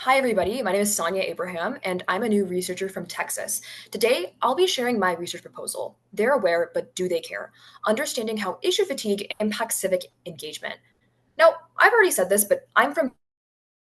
Hi, everybody. My name is Sania Abraham, and I'm a new researcher from Texas. Today, I'll be sharing my research proposal. They're aware, but do they care? Understanding how issue fatigue impacts civic engagement. Now, I've already said this, but I'm from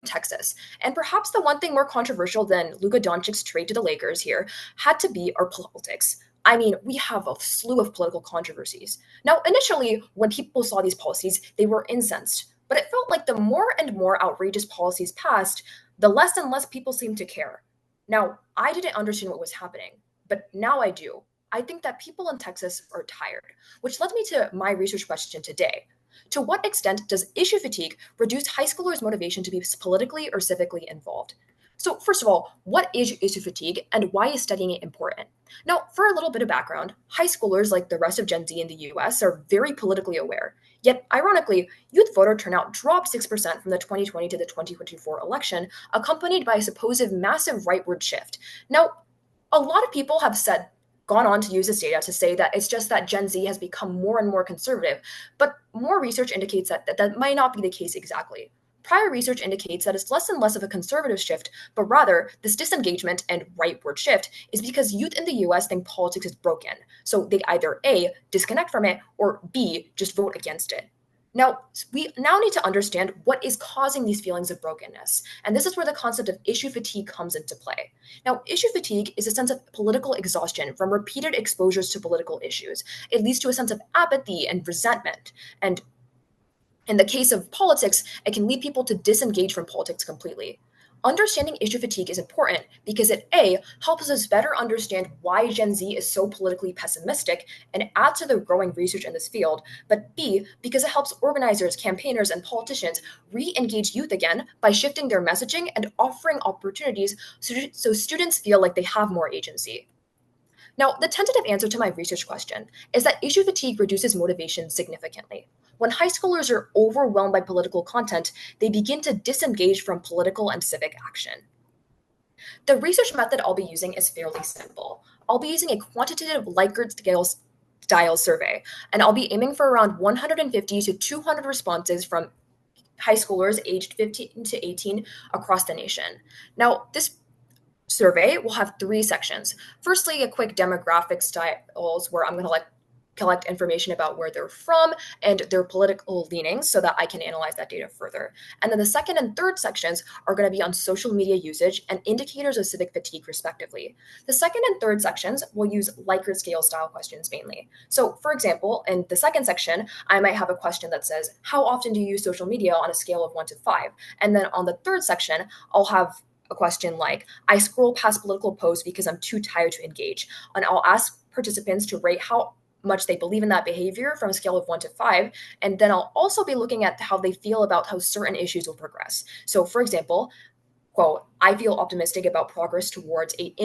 Texas, and perhaps the one thing more controversial than Luka Doncic's trade to the Lakers here had to be our politics. I mean, we have a slew of political controversies. Now, initially, when people saw these policies, they were incensed, but it felt like the more and more outrageous policies passed, the less and less people seemed to care. Now, I didn't understand what was happening, but now I do. I think that people in Texas are tired, which led me to my research question today. To what extent does issue fatigue reduce high schoolers' motivation to be politically or civically involved? So, first of all, what is issue fatigue and why is studying it important? Now, for a little bit of background, high schoolers, like the rest of Gen Z in the US, are very politically aware. Yet, ironically, youth voter turnout dropped 6% from the 2020 to the 2024 election, accompanied by a supposed massive rightward shift. Now, a lot of people have gone on to use this data to say that it's just that Gen Z has become more and more conservative, but more research indicates that might not be the case exactly. Prior research indicates that it's less and less of a conservative shift, but rather this disengagement and rightward shift is because youth in the US think politics is broken. So they either A, disconnect from it, or B, just vote against it. Now, we now need to understand what is causing these feelings of brokenness. And this is where the concept of issue fatigue comes into play. Now, issue fatigue is a sense of political exhaustion from repeated exposures to political issues. It leads to a sense of apathy and resentment. And in the case of politics, it can lead people to disengage from politics completely. Understanding issue fatigue is important because it A, helps us better understand why Gen Z is so politically pessimistic and add to the growing research in this field, but B, because it helps organizers, campaigners, and politicians re engage youth again by shifting their messaging and offering opportunities so students feel like they have more agency. Now, the tentative answer to my research question is that issue fatigue reduces motivation significantly. When high schoolers are overwhelmed by political content, they begin to disengage from political and civic action. The research method I'll be using is fairly simple. I'll be using a quantitative Likert style survey, and I'll be aiming for around 150 to 200 responses from high schoolers aged 15 to 18 across the nation. Now, this survey will have three sections. Firstly, a quick demographic styles where I'm going to collect information about where they're from and their political leanings so that I can analyze that data further. And then the second and third sections are going to be on social media usage and indicators of civic fatigue, respectively. The second and third sections will use Likert scale style questions mainly. So, for example, in the second section, I might have a question that says, how often do you use social media on a scale of 1 to 5? And then on the third section, I'll have a question like, I scroll past political posts because I'm too tired to engage. And I'll ask participants to rate how much they believe in that behavior from a scale of 1 to 5. And then I'll also be looking at how they feel about how certain issues will progress. So, for example, quote, I feel optimistic about progress towards a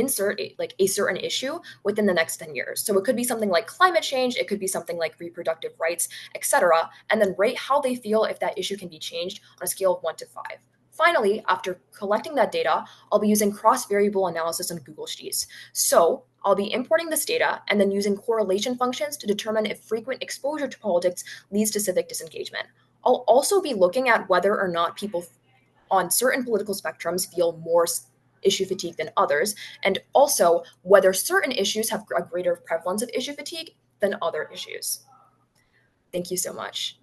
certain issue within the next 10 years. So it could be something like climate change, it could be something like reproductive rights, etc. And then rate how they feel if that issue can be changed on a scale of 1 to 5. Finally, after collecting that data, I'll be using cross-variable analysis on Google Sheets. So I'll be importing this data and then using correlation functions to determine if frequent exposure to politics leads to civic disengagement. I'll also be looking at whether or not people on certain political spectrums feel more issue fatigue than others, and also whether certain issues have a greater prevalence of issue fatigue than other issues. Thank you so much.